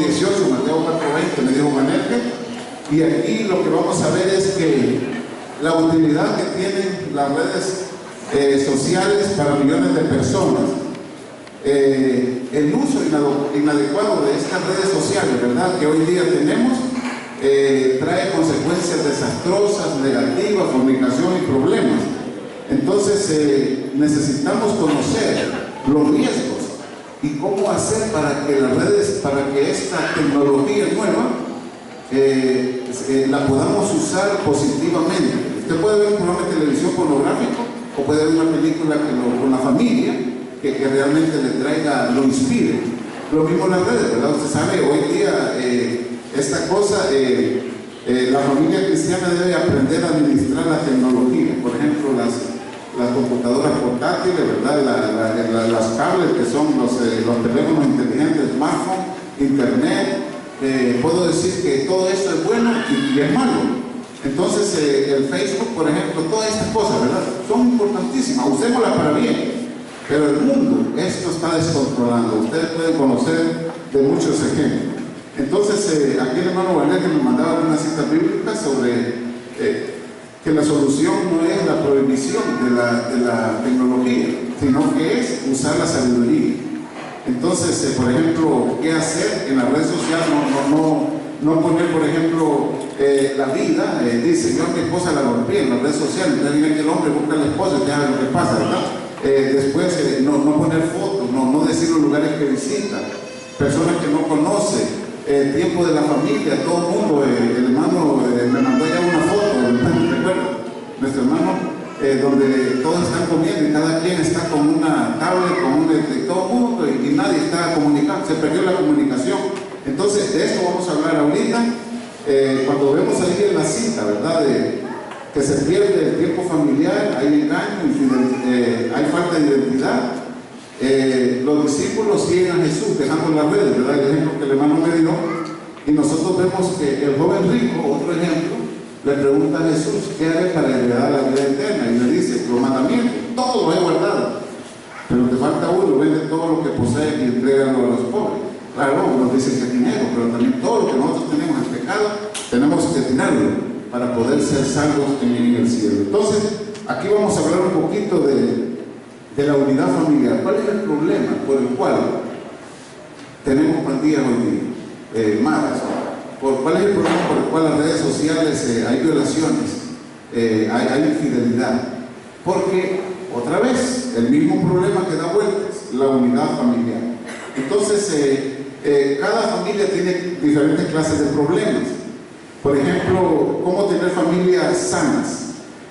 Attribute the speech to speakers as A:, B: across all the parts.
A: 4:18, Mateo 4:20, me dijo Manerje. Y aquí lo que vamos a ver es que la utilidad que tienen las redes sociales para millones de personas. El uso inadecuado de estas redes sociales, ¿verdad?, que hoy día tenemos, trae consecuencias desastrosas, negativas, fornicación y problemas. Entonces necesitamos conocer los riesgos y cómo hacer para que las redes, para que esta tecnología nueva la podamos usar positivamente. Usted puede ver un programa de televisión pornográfico o puede ver una película con la familia que realmente le traiga, lo inspire. Lo mismo en las redes, ¿verdad? Usted sabe, hoy día esta cosa, la familia cristiana debe aprender a administrar la tecnología. Por ejemplo, las computadoras portátiles, ¿verdad? Las tablets, que son los teléfonos inteligentes, smartphone, internet. Puedo decir que todo esto es bueno y es malo. Entonces, el Facebook, por ejemplo, todas estas cosas, ¿verdad?, son importantísimas. Usémoslas para bien. Pero el mundo, esto está descontrolando. Ustedes pueden conocer de muchos ejemplos. Entonces, aquí el hermano Valer, que me mandaba una cita bíblica sobre que la solución no es la prohibición de la tecnología, sino que es usar la sabiduría. Entonces, por ejemplo, ¿qué hacer en la red social? No poner, por ejemplo, la vida. Dice, yo a mi esposa la golpeé en la red social. Entonces viene que el hombre busca a la esposa y ya ve lo que pasa, ¿verdad? Después, no poner fotos, no decir los lugares que visita, personas que no conoce, tiempo de la familia, todo el mundo. El hermano me mandó ya una foto, ¿recuerda? Nuestro hermano, donde todos están comiendo y cada quien está con una tablet, todo el mundo, y nadie está comunicando, se perdió la comunicación. Entonces, de esto vamos a hablar ahorita, cuando vemos ahí en la cita, ¿verdad?, que se pierde el tiempo familiar, hay engaño, hay falta de identidad. Los discípulos siguen a Jesús dejando las redes, ¿verdad?, el ejemplo que el hermano me dio, y nosotros vemos que el joven rico, otro ejemplo, le pregunta a Jesús, ¿qué haré para heredar la vida eterna? Y le dice, los mandamientos, todo lo he guardado, pero te falta uno, vende todo lo que posee y entrégalo a los pobres. Claro, nos dicen que dinero, pero también todo lo que nosotros tenemos en pecado, tenemos que tirarlo para poder ser salvos en el cielo. Entonces, aquí vamos a hablar un poquito de la unidad familiar. ¿Cuál es el problema por el cual tenemos pandillas hoy día? Malas. ¿Cuál es el problema por el cual en las redes sociales hay violaciones, hay infidelidad? Porque, otra vez, el mismo problema que da vueltas, la unidad familiar. Entonces, cada familia tiene diferentes clases de problemas. Por ejemplo, ¿cómo tener familias sanas?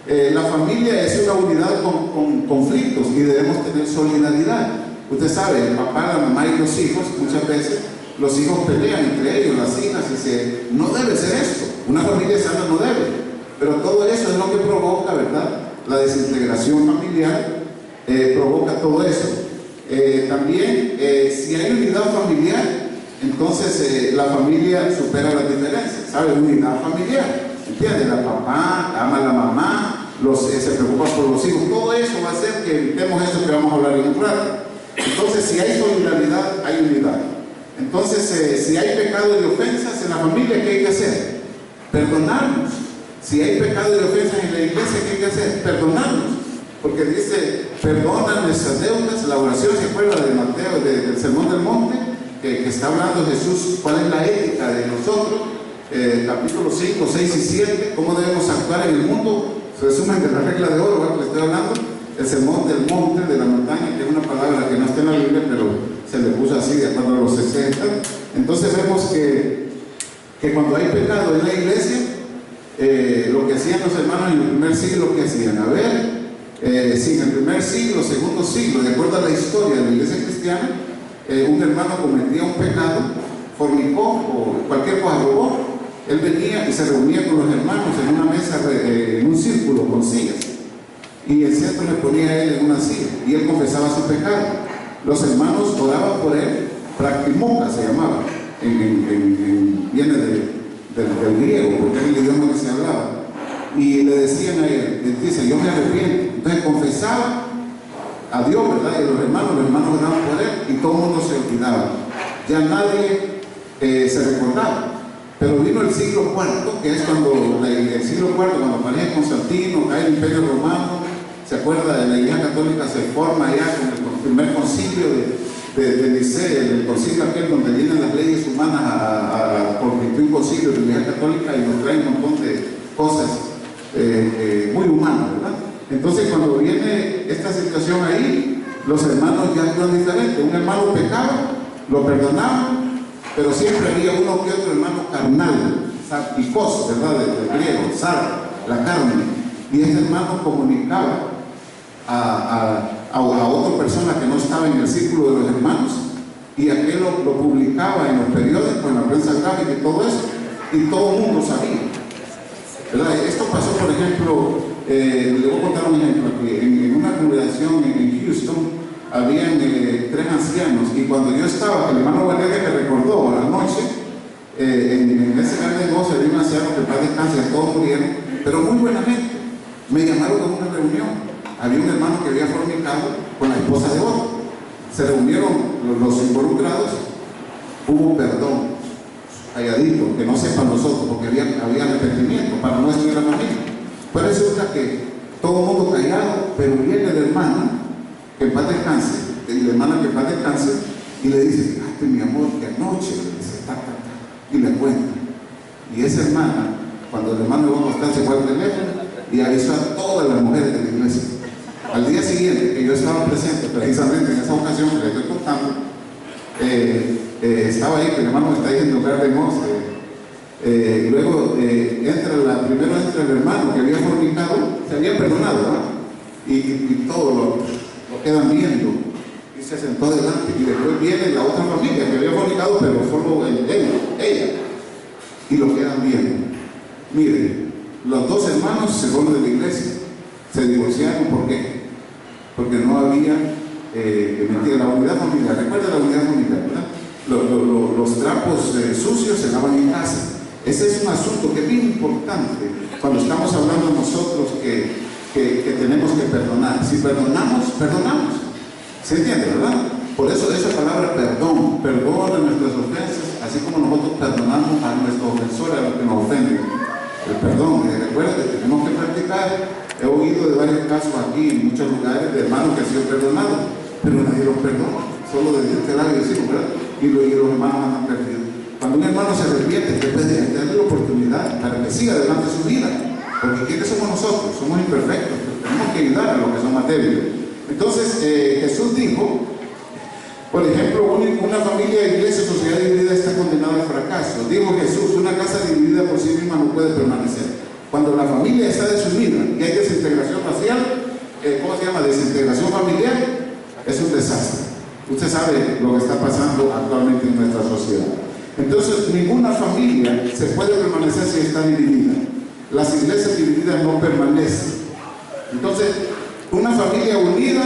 A: La familia es una unidad con conflictos y debemos tener solidaridad. Usted sabe, el papá, la mamá y los hijos, muchas veces los hijos pelean entre ellos, las hijas, y no debe ser esto. Una familia sana no debe. Pero todo eso es lo que provoca, ¿verdad?, la desintegración familiar, provoca todo eso. También, si hay unidad familiar, entonces la familia supera las diferencias, ¿sabe? Unidad familiar, ¿entiende? La papá ama a la mamá, se preocupa por los hijos, todo eso va a hacer que evitemos eso que vamos a hablar en un rato. Entonces, si hay solidaridad, hay unidad. Entonces, si hay pecado y ofensas en la familia, ¿qué hay que hacer? Perdonarnos. Si hay pecado y ofensas en la iglesia, ¿qué hay que hacer? Perdonarnos. Porque dice, perdona nuestras deudas. La oración, ¿se acuerda de Mateo, del Sermón del Monte? Que está hablando Jesús, cuál es la ética de nosotros, capítulo 5, 6 y 7, cómo debemos actuar en el mundo. Resumen de la regla de oro, que le estoy hablando, el Sermón del Monte, de la montaña, que es una palabra que no está en la Biblia, pero se le puso así de acuerdo a los 60. Entonces vemos que cuando hay pecado en la iglesia, lo que hacían los hermanos en el primer siglo, ¿qué hacían? A ver, si en el primer siglo, segundo siglo, de acuerdo a la historia de la iglesia cristiana, un hermano cometía un pecado, fornicó o cualquier cosa, robó, él venía y se reunía con los hermanos en una mesa, en un círculo con sillas, y el centro le ponía a él en una silla y él confesaba su pecado. Los hermanos oraban por él, practimoca se llamaba, viene del griego, porque es el idioma que se hablaba, y le decían a él, dice, yo me arrepiento. Entonces confesaba a Dios, ¿verdad? Y los hermanos oraban por él y todo el mundo se olvidaba. Ya nadie se recordaba. Pero vino el siglo IV, que es cuando el siglo IV, cuando aparece Constantino, cae el Imperio Romano, se acuerda de la Iglesia Católica, se forma ya con el primer concilio de Nicea, el concilio aquel donde vienen las leyes humanas a constituir un concilio de la Iglesia Católica y nos trae un montón de cosas muy humanas, ¿verdad? Entonces cuando viene esta situación ahí, los hermanos ya actúan diferente. Un hermano pecaba, lo perdonaban, pero siempre había uno que otro hermano carnal, sarpicos, ¿verdad? Del griego, sar, la carne. Y este hermano comunicaba a otra persona que no estaba en el círculo de los hermanos, y aquel lo publicaba en los periódicos, en la prensa gráfica y todo eso, y todo el mundo sabía, ¿verdad? Esto pasó, por ejemplo, le voy a contar un ejemplo aquí. En una congregación en Houston habían 3 ancianos, y cuando yo estaba, el hermano Valeria me recordó anoche, en ese gran negocio había un anciano que para descansar, todos murieron, pero muy buena gente. Me llamaron a una reunión. Había un hermano que había fornicado con la esposa de otro. Se reunieron los involucrados, hubo perdón, calladito, que no sepan nosotros, porque había arrepentimiento para no destruir la familia. Pues resulta que todo el mundo callado, pero viene el hermano, que en paz descanse, y la hermana que en paz descanse, y le dice: fíjate, mi amor, que anoche se está cantando, y le cuenta. Y esa hermana, cuando el hermano iba a acostar, se fue al teléfono y avisó a todas las mujeres de la iglesia. Al día siguiente, que yo estaba presente precisamente en esa ocasión que le estoy contando, estaba ahí, que el hermano me está diciendo lugar de Mos. Luego primero entra el hermano que había fornicado, se había perdonado, ¿verdad? Y todo lo quedan viendo, y se sentó delante, y después viene la otra familia que había fornicado, pero solo ella, y lo quedan viendo. Miren, los 2 hermanos se fueron de la iglesia, se divorciaron. ¿Por qué? Porque no había la unidad familiar. Recuerda la unidad familiar, ¿verdad? Los trapos sucios se lavan en casa. Ese es un asunto que es bien importante cuando estamos hablando nosotros que tenemos que perdonar. Si perdonamos, perdonamos. ¿Se entiende, verdad? Por eso esa palabra perdón, perdona nuestras ofensas, así como nosotros perdonamos a nuestros ofensores, a los que nos ofenden. El perdón, recuerda que tenemos que practicar. He oído de varios casos aquí en muchos lugares de hermanos que han sido perdonados, pero nadie los perdona, solo de Dios te da y decimos, ¿verdad? Y los hermanos andan perdidos. Cuando un hermano se arrepiente, hay que darle la oportunidad para que siga adelante su vida, porque ¿quiénes somos nosotros? Somos imperfectos, tenemos que ayudar a los que son más débiles. Entonces Jesús dijo, por ejemplo, una familia, iglesia, sociedad dividida está condenada al fracaso. Dijo Jesús: una casa dividida por sí misma no puede permanecer. Cuando la familia está desunida y hay desintegración racial, ¿cómo se llama? Desintegración familiar, es un desastre. Usted sabe lo que está pasando actualmente en nuestra sociedad. Entonces, ninguna familia se puede permanecer si está dividida. Las iglesias divididas no permanecen. Entonces, una familia unida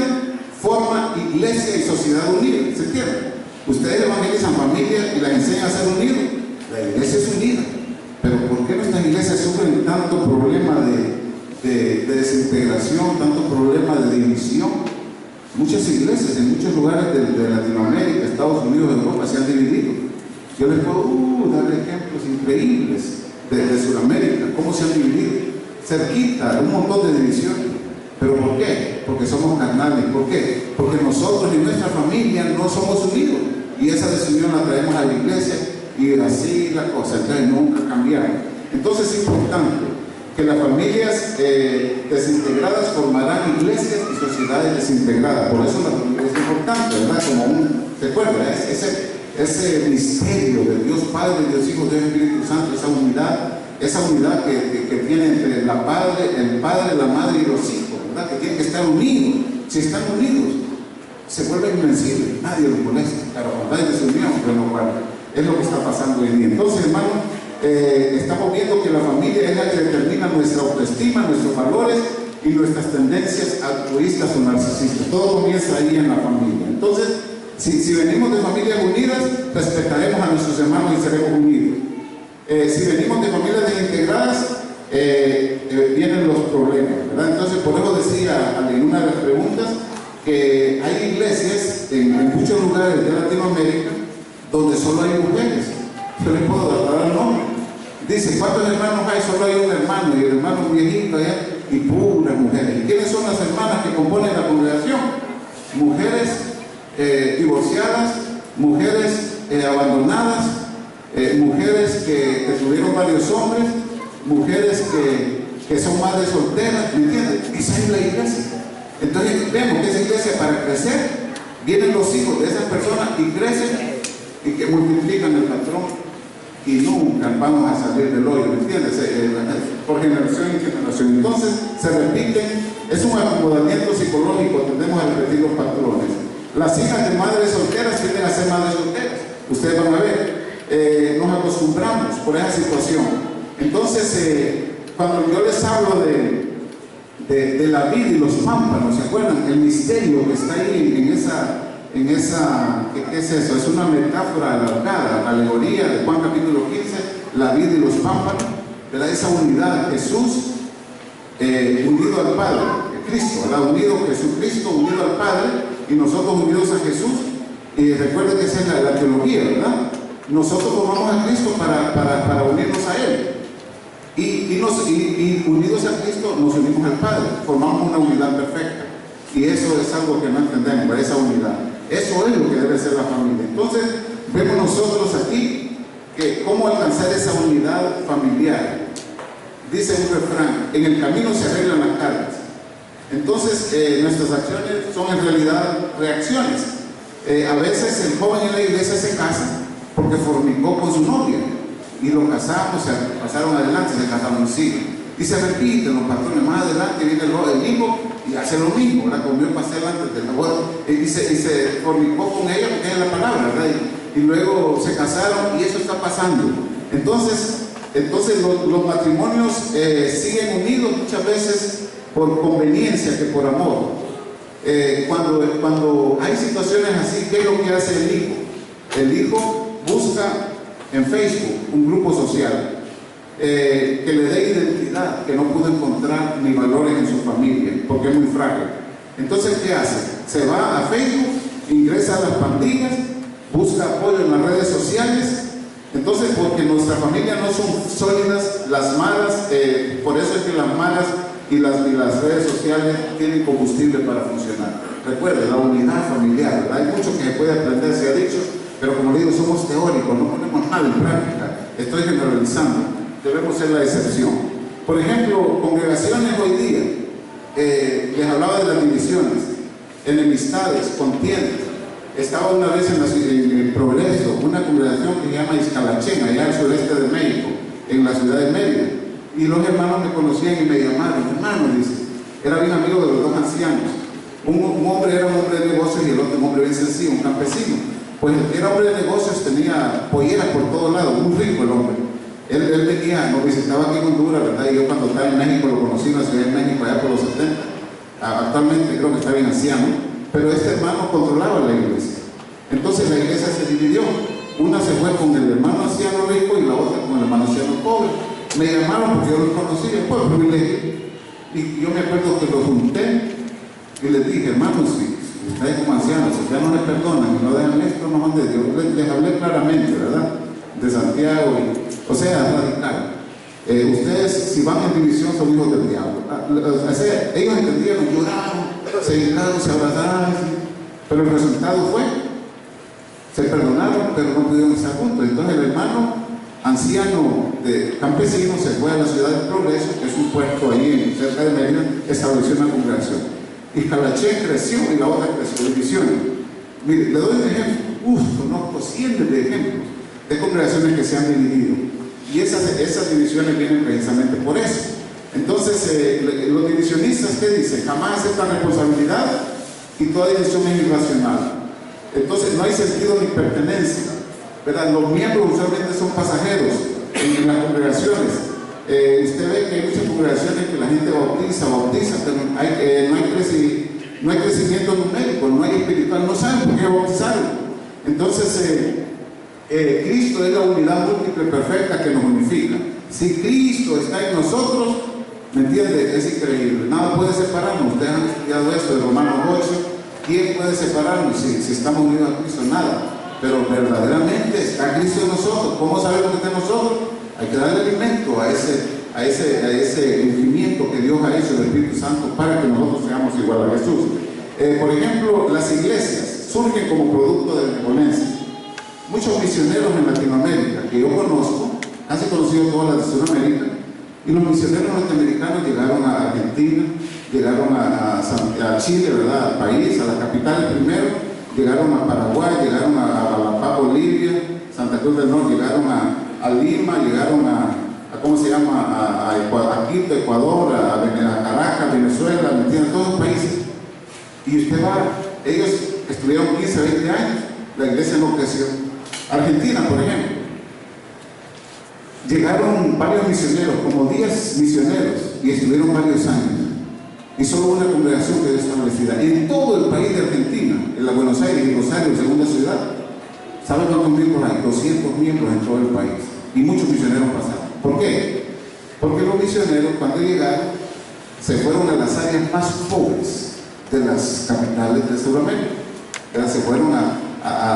A: forma iglesia y sociedad unida. ¿Se entiende? Ustedes evangelizan familias y las enseñan a ser unidos. La iglesia es unida. Pero ¿por qué nuestras iglesias sufren tanto problema de desintegración, tanto problema de división? Muchas iglesias en muchos lugares de Latinoamérica, Estados Unidos, Europa se han dividido. Yo les puedo dar ejemplos increíbles de Sudamérica, cómo se han dividido. Cerquita, un montón de divisiones. ¿Pero por qué? Porque somos carnales. ¿Por qué? Porque nosotros y nuestra familia no somos unidos. Y esa desunión la traemos a la iglesia y así la cosa. Entonces nunca cambiaron. Entonces es importante que las familias desintegradas formarán iglesias y sociedades desintegradas. Por eso la familia es importante, ¿verdad? Como ¿se acuerda? Ese misterio de Dios Padre, Dios Hijo, Dios Espíritu Santo, esa unidad que tiene entre el Padre, la Madre y los hijos, ¿verdad? Que tienen que estar unidos. Si están unidos, se vuelven invencibles, nadie los molesta. Claro, cuando hay desunión, bueno, es lo que está pasando hoy en día. Entonces, hermano, estamos viendo que la familia es la que determina nuestra autoestima, nuestros valores y nuestras tendencias altruistas o narcisistas. Todo comienza ahí en la familia. Entonces, si venimos de familias unidas, respetaremos a nuestros hermanos y seremos unidos. Si venimos de familias desintegradas, vienen los problemas, ¿verdad? Entonces, por eso decía en una de las preguntas que hay iglesias en muchos lugares de Latinoamérica donde solo hay mujeres. Yo le puedo dar el nombre. Dice, ¿cuántos hermanos hay? Solo hay un hermano, y el hermano viejito allá, y puras mujeres. ¿Y quiénes son las hermanas que componen la congregación? Mujeres divorciadas, mujeres abandonadas, mujeres que tuvieron varios hombres, mujeres que son madres solteras, ¿me entiendes? Esa es la iglesia. Entonces vemos que esa iglesia, para crecer, vienen los hijos de esas personas y crecen y que multiplican el patrón, y nunca vamos a salir del hoyo, ¿me entiendes? Por generación en generación. Entonces se repiten, es un acomodamiento psicológico, tendemos a repetir los patrones. Las hijas de madres solteras tienden a ser madres solteras. Ustedes van a ver, nos acostumbramos por esa situación. Entonces, cuando yo les hablo de la vid y los pámpanos, ¿se acuerdan? El misterio que está ahí en esa, ¿qué es eso? Es una metáfora alargada, la alegoría de Juan capítulo 15, la vid y los pámpanos, ¿verdad? Esa unidad, Jesús unido al Padre, Cristo, ¿verdad? Unido Jesucristo, unido al Padre, y nosotros unidos a Jesús. Y recuerden que esa es la teología, ¿verdad? Nosotros tomamos a Cristo para unirnos a Él. Y unidos a Cristo nos unimos al Padre, formamos una unidad perfecta. Y eso es algo que no entendemos, esa unidad. Eso es lo que debe ser la familia. Entonces, vemos nosotros aquí que cómo alcanzar esa unidad familiar. Dice un refrán, en el camino se arreglan las cargas. Entonces, nuestras acciones son en realidad reacciones. A veces el joven en la iglesia se casa porque fornicó con su novia y lo casamos, se pasaron adelante, se casaron, sí. Y se repiten los patrones, más adelante viene el hijo y hace lo mismo, la comió el pastel antes de la boda y se fornicó con ella, porque es la palabra, ¿verdad? Y luego se casaron y eso está pasando. Entonces los matrimonios siguen unidos muchas veces por conveniencia que por amor. Cuando hay situaciones así, ¿qué es lo que hace el hijo? El hijo busca en Facebook un grupo social que le dé identidad, que no pudo encontrar ni valores en su familia, porque es muy frágil. Entonces, ¿qué hace? Se va a Facebook, ingresa a las pandillas, busca apoyo en las redes sociales. Entonces, porque nuestra familia no son sólidas, las malas, por eso es que las malas y las redes sociales tienen combustible para funcionar. Recuerde, la unidad familiar, ¿verdad? Hay mucho que se puede aprender, se ha dicho, pero como digo, somos teóricos, no ponemos nada en práctica. Estoy generalizando, debemos ser la excepción. Por ejemplo, congregaciones hoy día, les hablaba de las divisiones, enemistades, contiendas. Estaba una vez en el Progreso, una congregación que se llama Izcalachén, allá al sureste de México, en la ciudad de Mérida. Y los hermanos me conocían y me llamaron, hermano, dice, era bien amigo de los dos ancianos. Un hombre era un hombre de negocios y el otro un hombre bien sencillo, un campesino. Pues era hombre de negocios, tenía polleras por todos lados, muy rico el hombre. Él venía, nos visitaba aquí en Honduras, ¿verdad? Y yo cuando estaba en México lo conocí en la ciudad de México, allá por los 70. Actualmente creo que está bien anciano. Pero este hermano controlaba la iglesia. Entonces la iglesia se dividió. Una se fue con el hermano anciano rico y la otra con el hermano anciano pobre. Me llamaron porque yo los conocía, pues privilegio. Y yo me acuerdo que los junté y les dije, hermanos, si ustedes como ancianos, si ya no les perdonan y no dejan esto, no van de Dios. Les hablé claramente, ¿verdad? De Santiago, o sea, radical. Ustedes, si van en división, son hijos del diablo. O sea, ellos entendieron, lloraron, se hincaron, se abrazaron, pero el resultado fue, se perdonaron, pero no pudieron estar juntos. Entonces el hermano anciano de campesino se fue a la ciudad del Progreso, que es un puerto ahí cerca de Mérida, estableció una congregación. Y Calachén creció y la otra creció, divisiones. Mire, le doy un ejemplo, conozco cientos de ejemplos de congregaciones que se han dividido. Y esas divisiones vienen precisamente por eso. Entonces, los divisionistas, ¿qué dicen? Jamás aceptan responsabilidad y toda división es irracional. Entonces, no hay sentido ni pertenencia, ¿verdad? Los miembros usualmente son pasajeros en las congregaciones. Usted ve que hay muchas congregaciones que la gente bautiza, pero no hay crecimiento numérico, no hay espiritual, no saben por qué bautizaron. Entonces, Cristo es la unidad múltiple perfecta que nos unifica. Si Cristo está en nosotros, ¿me entiende? Es increíble. Nada puede separarnos. Ustedes han estudiado esto de Romanos 8. ¿Quién puede separarnos si estamos unidos a Cristo? Nada. pero verdaderamente está Cristo en nosotros. ¿Cómo sabemos que está en nosotros? Hay que darle alimento a ese ungimiento que Dios ha hecho del Espíritu Santo para que nosotros seamos igual a Jesús. Por ejemplo, las iglesias surgen como producto de benevolencia. Muchos misioneros en Latinoamérica que yo conozco, casi conocido todas las de Sudamérica, y los misioneros norteamericanos llegaron a Argentina, llegaron a Chile, ¿verdad?, al país, a la capital primero, llegaron a Paraguay, llegaron a La Paz, Bolivia, Santa Cruz del Norte, llegaron a Lima, llegaron a ¿cómo se llama?, a Quito, Ecuador, a Caracas, Venezuela, ¿entienden?, todos los países. Y usted va, ellos estuvieron 15, 20 años, la iglesia no creció. Argentina, por ejemplo, llegaron varios misioneros, como 10 misioneros, y estuvieron varios años. Y solo una congregación quedó establecida. En todo el país de Argentina, en la Buenos Aires y Rosario, segunda ciudad, ¿saben cuántos miembros hay? 200 miembros en todo el país. Y muchos misioneros pasaron. ¿Por qué? Porque los misioneros, cuando llegaron, se fueron a las áreas más pobres de las capitales de Sudamérica. Se fueron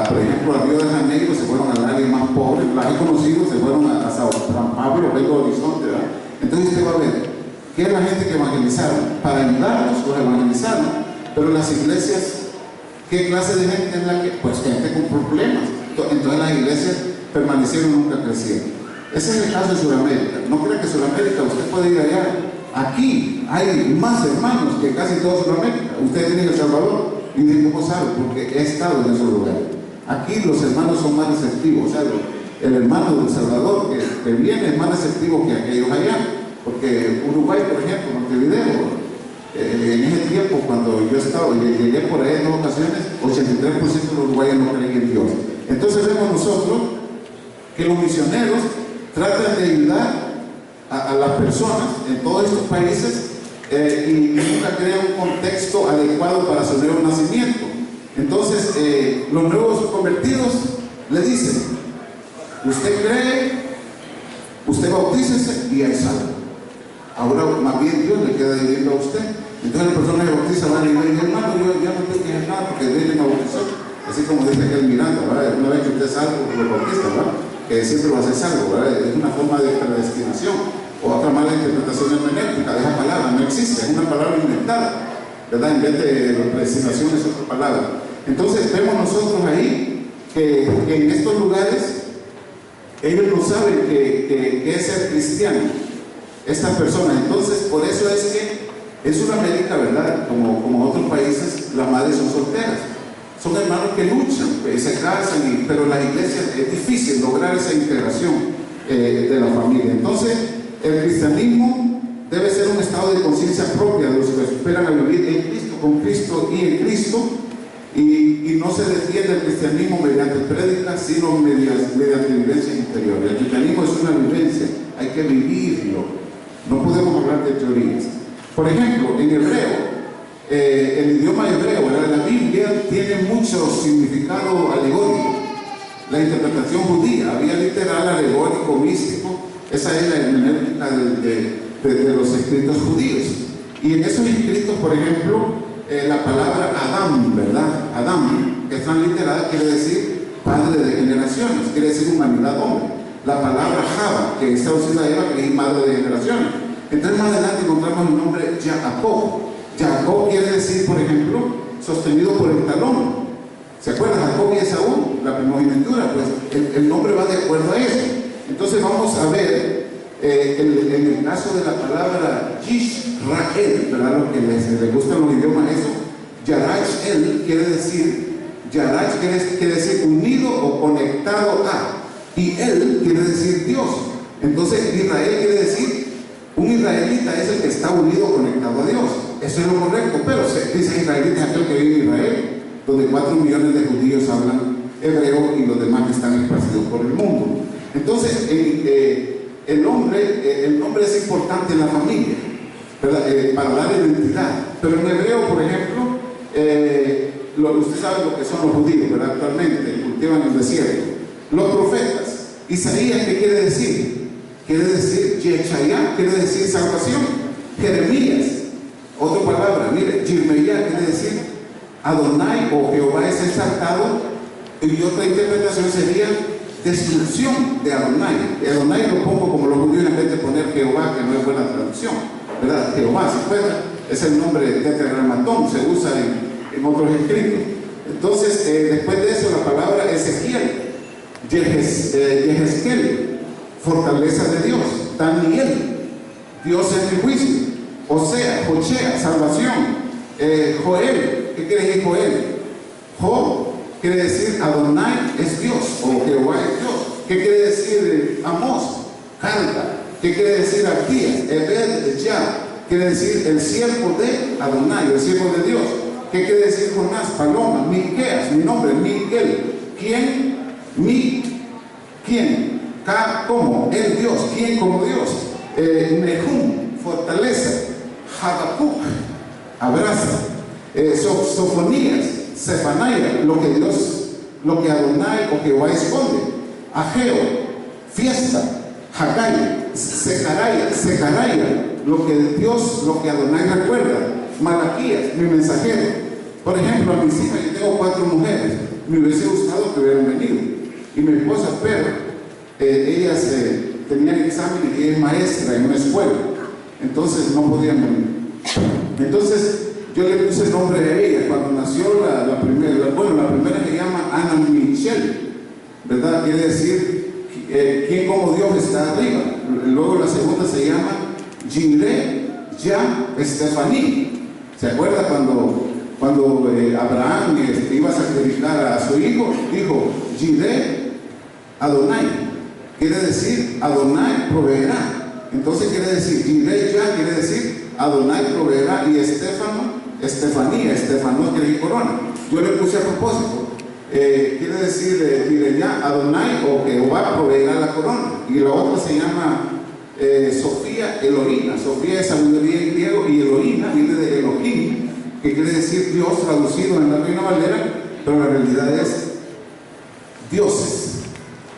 A: por ejemplo, a Río de Janeiro, se fueron al área más pobre, las he conocido, se fueron a San Pablo, Belo Horizonte, ¿verdad? Entonces usted va a ver que es la gente que evangelizaron. Para ayudarlos, los evangelizaron, pero las iglesias, ¿qué clase de gente es la que? Pues gente con problemas. Entonces las iglesias permanecieron, nunca crecieron. Ese es el caso de Sudamérica. No crea que Sudamérica, usted puede ir allá. Aquí hay más hermanos que casi toda Sudamérica. Usted tiene El Salvador. Y dice, ¿cómo sabe? Porque he estado en esos lugares. Aquí los hermanos son más receptivos. O sea, el hermano del Salvador que viene es más receptivo que aquellos allá. Porque Uruguay, por ejemplo, Montevideo, en ese tiempo, cuando yo estaba, llegué por ahí en 2 ocasiones, 83% de los uruguayos no creen en Dios. Entonces vemos nosotros que los misioneros tratan de ayudar a las personas en todos estos países y nunca crean un contexto adecuado para su nuevo nacimiento. Entonces, los nuevos convertidos le dicen: usted cree, usted bautícese y hay salvo. Ahora, más bien, Dios le queda viviendo a usted. Entonces, las personas que bautizan van a decir: hermano, yo ya no tengo que hacer nada porque Dios me bautizó. Así como dice aquel Miranda, ¿verdad? Una vez que usted es salvo, lo bautiza, ¿verdad? Que siempre va a ser salvo, ¿verdad? Es una forma de predestinación. O otra mala interpretación hermenéutica de esa palabra. No existe, es una palabra inventada, ¿verdad? En vez de predestinación es otra palabra. Entonces, vemos nosotros ahí que en estos lugares ellos no saben que es ser cristiano, estas personas. Entonces, por eso es que en Sudamérica, ¿verdad?, como otros países, las madres son solteras. Son hermanos que luchan, se casan, pero en las iglesias es difícil lograr esa integración de la familia. Entonces, el cristianismo debe ser un estado de conciencia propia de los que esperan a vivir en Cristo, con Cristo y en Cristo, y no se defiende el cristianismo mediante prédicas, sino mediante vivencias interiores. El cristianismo es una vivencia, hay que vivirlo, no podemos hablar de teorías. Por ejemplo, en hebreo, el idioma hebreo, la Biblia tiene mucho significado alegórico. La interpretación judía había literal, alegórico, místico. Esa es la hermenéutica de los escritos judíos. Y en esos escritos, por ejemplo, la palabra Adán, ¿verdad? Adán, que es transliterada, quiere decir padre de generaciones, quiere decir humanidad, hombre. La palabra Java, que es traducida a Eva, que es madre de generaciones. Entonces, más adelante encontramos el nombre Jacob. Jacob quiere decir, por ejemplo, sostenido por el talón. ¿Se acuerdan? Jacob y Esaú, la primogenitura, pues el nombre va de acuerdo a eso. Entonces vamos a ver en el caso de la palabra Yisrael, ¿verdad? Lo que les gustan los idiomas, eso. Yarach-el quiere decir, Yarach quiere decir unido o conectado a, y él quiere decir Dios. Entonces Israel quiere decir, un israelita es el que está unido o conectado a Dios. Eso es lo correcto, pero se dice israelita es aquel que vive en Israel, donde 4 millones de judíos hablan hebreo y los demás que están esparcidos por el mundo. Entonces, el nombre es importante en la familia, ¿verdad? Para dar identidad. Pero en hebreo, por ejemplo, usted sabe lo que son los judíos, ¿verdad? Actualmente cultivan el desierto. Los profetas, Isaías, ¿qué quiere decir? Quiere decir Yeshayá, quiere decir salvación. Jeremías, otra palabra, mire, Yirmeyá quiere decir Adonai o Jehová es exaltado Y otra interpretación sería destrucción de Adonai. Adonai lo pongo como los judíos en vez de poner Jehová, que no es buena traducción, ¿verdad? Jehová, ¿se acuerdan? Es el nombre de tetragrammatón, se usa en otros escritos. Entonces, después de eso, la palabra Ezequiel, Yehezkel, fortaleza de Dios. Daniel, Dios es mi juicio. Jochea, salvación. Joel, ¿qué quiere decir Joel? Jo quiere decir Adonai es Dios, o Jehová es Dios. ¿Qué quiere decir Amós? Canta. ¿Qué quiere decir Abdías? Ebed Ya, quiere decir el siervo de Adonai, el siervo de Dios. ¿Qué quiere decir Jonás? Paloma. Miqueas, mi nombre, Miguel. ¿Quién? ¿Quién? ¿Cómo? El Dios. ¿Quién como Dios? Nehum, fortaleza. Habacuc, abraza. Sofonías, Sefanaia, lo que Adonai o Jehová esconde. Ageo, fiesta. Hagai, Secaraya, lo que Dios, lo que Adonai recuerda. Malaquías, mi mensajero. Por ejemplo, a mis hijas, yo tengo 4 mujeres, me hubiese gustado que hubieran venido. Y mi esposa, pero ellas tenían examen y ella es maestra en una escuela, entonces no podían venir. Entonces yo le puse el nombre de ella cuando nació la primera se llama Ana Michelle, ¿verdad? Quiere decir quien como Dios está arriba. Luego la segunda se llama Jireh Ya Estefaní. ¿Se acuerda cuando Abraham iba a sacrificar a su hijo? Dijo Jireh Adonai, quiere decir Adonai proveerá. Entonces quiere decir Jireh Ya, quiere decir Adonai proveerá. Y Estefanía quiere decir corona. Yo le puse a propósito, quiere decir Jireh Ya Adonai, o Jehová proveerá la corona. Y la otra se llama Sofía Elohina. Sofía es sabiduría en griego, y Elohina viene de Elohim, que quiere decir Dios traducido en la Reina Valera, pero la realidad es dioses.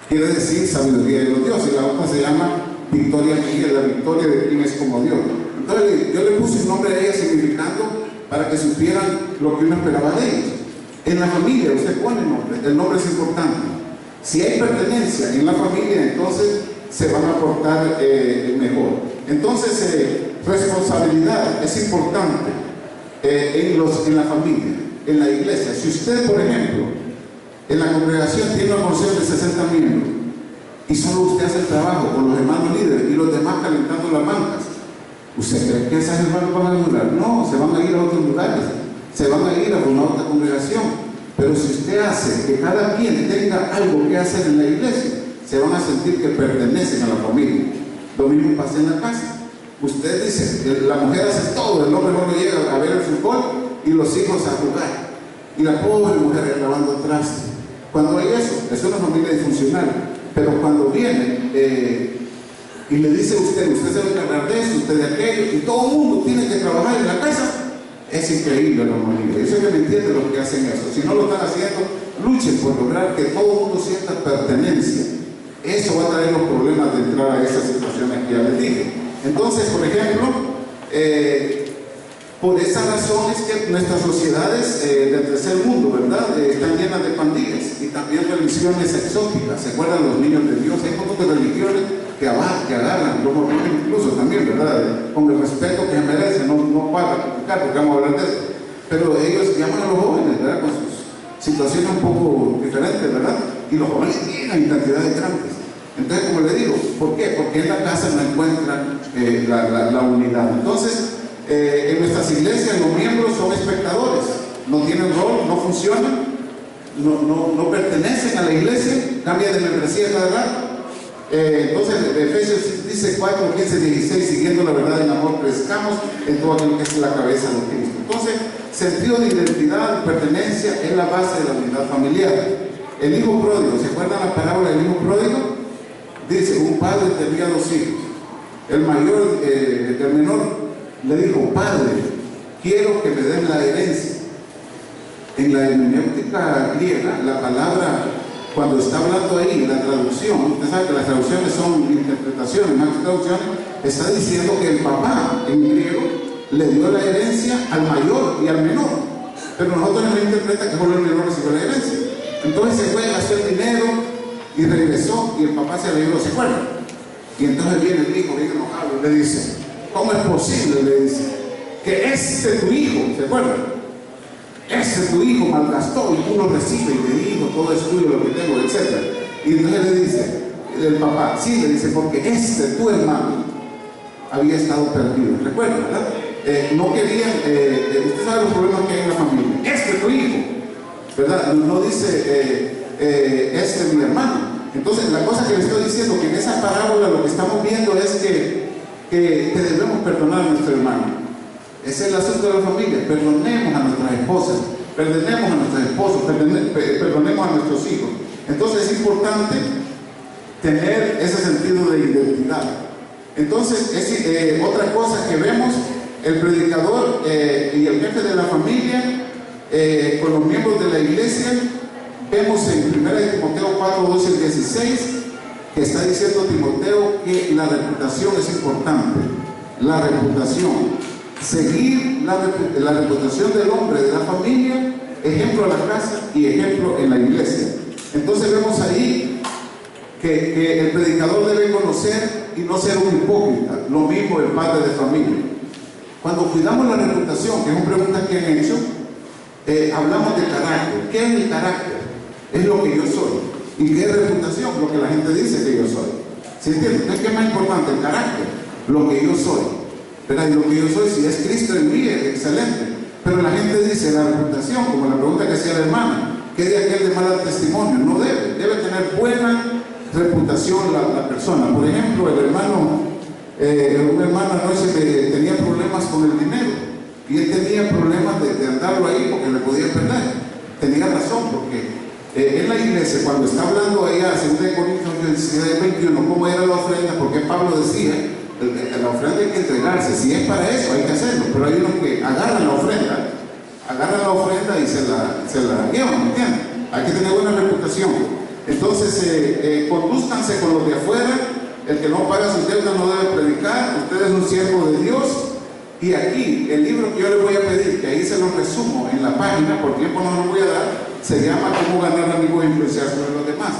A: Quiere decir sabiduría de los dioses. Y la otra se llama Victoria Miguel, la victoria de quien es como Dios. Entonces yo le puse un nombre a ella significando para que supieran lo que uno esperaba de ellos. En la familia usted pone nombre, el nombre es importante. Si hay pertenencia en la familia, entonces se van a portar mejor. Entonces, responsabilidad es importante en la familia, en la iglesia. Si usted, por ejemplo, en la congregación tiene una porción de 60 miembros y solo usted hace el trabajo con los hermanos líderes y los demás calentando las bancas, ¿usted cree que esas hermanos van a durar? No, se van a ir a otros lugares, se van a ir a una otra congregación. Pero si usted hace que cada quien tenga algo que hacer en la iglesia, se van a sentir que pertenecen a la familia. Lo mismo pasa en la casa. Usted dice, la mujer hace todo, el hombre no llega a ver el fútbol y los hijos a jugar. Y la pobre mujer lavando trastes. Cuando hay eso, es una familia disfuncional. Pero cuando viene y le dice a usted se va a encargar de eso, usted de aquello, y todo el mundo tiene que trabajar en la casa, es increíble la familia. Eso es que me entienden los que hacen eso. Si no lo están haciendo, luchen por lograr que todo el mundo sienta pertenencia. Eso va a traer los problemas de entrar a esas situaciones que ya les dije. Entonces, por ejemplo, por esa razón es que nuestras sociedades del tercer mundo, ¿verdad? Están llenas de pandillas y también religiones exóticas. ¿Se acuerdan los niños de Dios? Hay un montón de religiones que agarran, los mormones incluso también, ¿verdad? Con el respeto que merecen, no para criticar, porque vamos a hablar de eso. Pero ellos llaman a los jóvenes, ¿verdad? Con sus situaciones un poco diferentes, ¿verdad? Y los jóvenes tienen cantidades grandes. Entonces, como le digo, ¿por qué? Porque en la casa no encuentran la unidad. Entonces, en nuestras iglesias los miembros son espectadores, no tienen rol, no funcionan, no pertenecen a la iglesia, cambian de membresía cada rato. Entonces, Efesios dice 4, 15, 16, siguiendo la verdad en amor, crezcamos en todo aquello que es la cabeza de Cristo. Entonces, sentido de identidad y pertenencia es la base de la unidad familiar. El hijo pródigo, ¿se acuerdan la parábola del hijo pródigo? Dice, un padre tenía 2 hijos. El menor le dijo, padre, quiero que me den la herencia. En la hermenéutica griega, la palabra, cuando está hablando ahí, la traducción, usted sabe que las traducciones son interpretaciones, más que traducciones, está diciendo que el papá en griego le dio la herencia al mayor y al menor. Pero nosotros no interpreta que solo el menor recibió la herencia. Entonces se fue, gastó el dinero y regresó y el papá se alegró, ¿se acuerdan? Y entonces viene el hijo bien enojado y le dice, ¿cómo es posible? Le dice, que tu hijo, ¿se acuerdan? Tu hijo malgastó y tú lo recibes y le dijo, todo es tuyo lo que tengo, etc. Y entonces le dice, el papá, sí, le dice, porque tu hermano había estado perdido, ¿recuerdan, verdad? No querían, usted sabe los problemas que hay en la familia, tu hijo, ¿verdad? No dice, mi hermano. Entonces, la cosa que le estoy diciendo, que en esa parábola lo que estamos viendo es que debemos perdonar a nuestro hermano. Ese es el asunto de la familia. Perdonemos a nuestras esposas, perdonemos a nuestros esposos, perdonemos a nuestros hijos. Entonces es importante tener ese sentido de identidad. Entonces, otra cosa que vemos, el predicador y el jefe de la familia con los miembros de la iglesia, vemos en 1 Timoteo 4, 12 al 16, que está diciendo Timoteo que la reputación es importante. La reputación. Seguir la reputación del hombre, de la familia, ejemplo a la casa y ejemplo en la iglesia. Entonces vemos ahí que el predicador debe conocer y no ser un hipócrita, lo mismo el padre de familia. Cuando cuidamos la reputación, que es una pregunta que han hecho, hablamos de carácter. ¿Qué es el carácter? Es lo que yo soy. ¿Y qué es reputación? Lo que la gente dice que yo soy. ¿Se entiende? Entonces, ¿qué es más importante? El carácter, lo que yo soy. ¿Verdad? Y lo que yo soy, si es Cristo en mí, es excelente. Pero la gente dice la reputación, como la pregunta que hacía la hermana, ¿qué de aquel de mal testimonio? No debe tener buena reputación la persona. Por ejemplo, el hermano, una hermana anoche tenía problemas con el dinero y él tenía problemas de andarlo ahí porque le podía perder. Tenía razón, porque en la iglesia, cuando está hablando allá, 2 Corintios 21, cómo era la ofrenda, porque Pablo decía, la ofrenda hay que entregarse, si es para eso hay que hacerlo, pero hay unos que agarran la ofrenda y se la llevan, ¿me entienden? Hay que tener buena reputación. Entonces, condúzcanse con los de afuera. El que no paga sus deudas no debe predicar. Usted es un siervo de Dios. Y aquí, el libro que yo le voy a pedir, que ahí se lo resumo en la página, por tiempo no lo voy a dar, se llama Cómo ganar amigos e influenciar sobre los demás.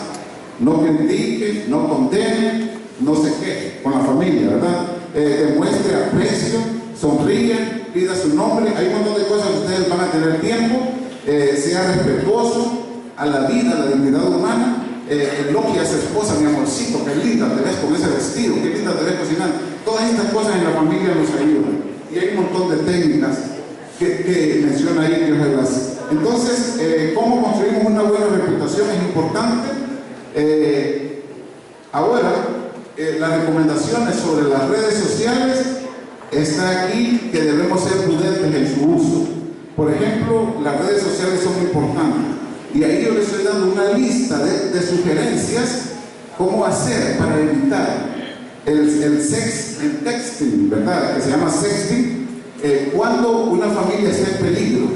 A: No critique, no condene, no se queje con la familia, ¿verdad? Demuestre aprecio, sonríe, pida su nombre. Hay un montón de cosas que ustedes van a tener tiempo. Sea respetuoso a la vida, a la dignidad humana. Elogie a su esposa, mi amorcito, qué linda te ves con ese vestido, qué linda te ves cocinando. Todas estas cosas en la familia nos ayudan. Y hay un montón de técnicas que menciona ahí Dios de las. Entonces, cómo construimos una buena reputación es importante. Ahora, las recomendaciones sobre las redes sociales está aquí, que debemos ser prudentes en su uso. Por ejemplo, las redes sociales son importantes. Y ahí yo les estoy dando una lista de sugerencias cómo hacer para evitar el texting, ¿verdad? Que se llama sexting. Cuando una familia está en peligro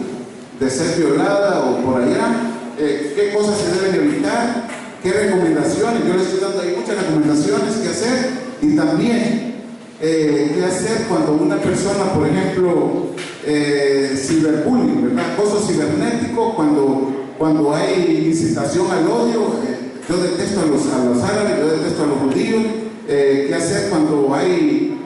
A: de ser violada o por allá, qué cosas se deben evitar, qué recomendaciones. Yo les estoy dando ahí muchas recomendaciones que hacer, y también qué hacer cuando una persona, por ejemplo, ciberbullying, ¿verdad? Acoso cibernético, cuando hay incitación al odio. Yo detesto a los árabes, yo detesto a los judíos. ¿Qué hacer cuando hay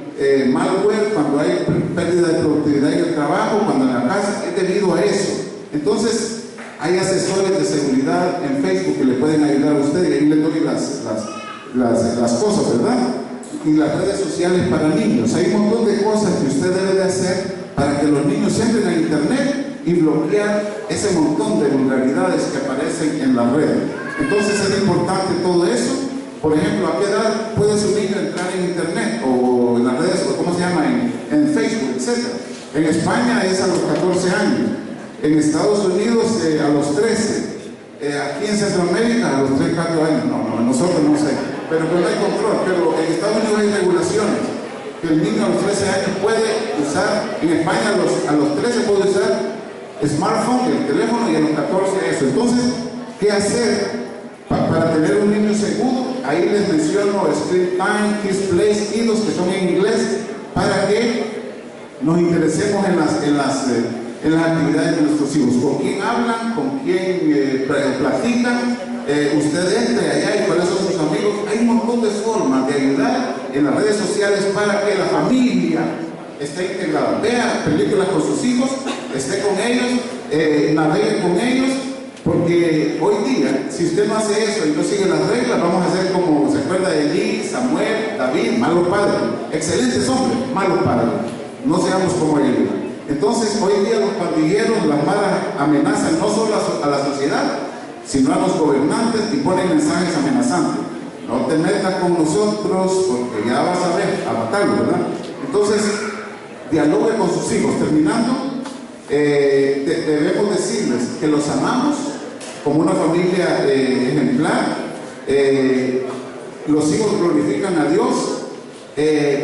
A: malware, cuando hay pérdida de productividad en el trabajo, cuando en la casa? Es debido a eso. Entonces, hay asesores de seguridad en Facebook que le pueden ayudar a usted, y ahí le doy las cosas, ¿verdad? Y las redes sociales para niños. Hay un montón de cosas que usted debe de hacer para que los niños entren a internet y bloquear ese montón de vulgaridades que aparecen en la red. Entonces es importante todo eso. Por ejemplo, ¿a qué edad puede su niño entrar en internet o en las redes, o cómo se llama, en Facebook, etcétera? En España es a los 14 años, en Estados Unidos a los 13, aquí en Centroamérica a los 3, 4 años. No, nosotros no sé, pero no hay control. Pero en Estados Unidos hay regulaciones que el niño a los 13 años puede usar. En España a los 13 puede usar smartphone, el teléfono, y a los 14 eso. Entonces, ¿qué hacer para tener un niño seguro? Ahí les menciono Screen Time, Kids Place, Kiddos, que son en inglés, para que nos interesemos en en las actividades de nuestros hijos. ¿Con quién hablan? ¿Con quién platican? Usted entre allá y cuáles son sus amigos. Hay un montón de formas de ayudar en las redes sociales para que la familia esté integrada. Vea películas con sus hijos, esté con ellos, navegue con ellos, porque hoy día, si usted no hace eso y no sigue las reglas, vamos a hacer como se acuerda de Elí, Samuel, David, malos padres, excelentes hombres, malos padres. No seamos como ellos. Entonces, hoy día los pandilleros, las maras amenazan no solo a la sociedad, sino a los gobernantes y ponen mensajes amenazantes. No te metas con nosotros porque ya vas a ver, a matarlo, ¿verdad? Entonces, dialogue con sus hijos. Terminando, debemos decirles que los amamos como una familia ejemplar. Los hijos glorifican a Dios.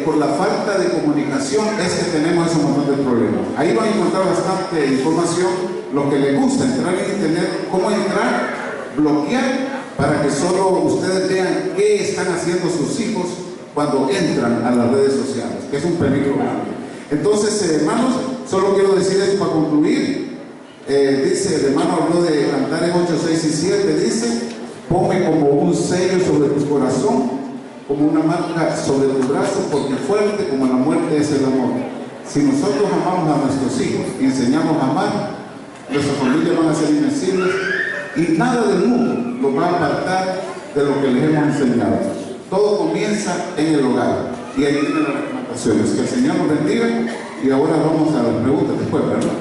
A: Por la falta de comunicación es que tenemos ese montón de problemas. Ahí van a encontrar bastante información, lo que les gusta, entrar en internet, cómo entrar, bloquear, para que solo ustedes vean qué están haciendo sus hijos cuando entran a las redes sociales, que es un peligro grande. Entonces, hermanos, solo quiero decir esto para concluir. Dice, el hermano habló de Cantares 8, 6 y 7, dice: ponme como un sello sobre tu corazón, como una marca sobre tu brazo, porque fuerte como la muerte es el amor. Si nosotros amamos a nuestros hijos y enseñamos a amar, nuestras familias van a ser invencibles y nada del mundo los va a apartar de lo que les hemos enseñado. Todo comienza en el hogar y ahí tienen las recomendaciones. Que el Señor nos bendiga y ahora vamos a las preguntas después, ¿verdad?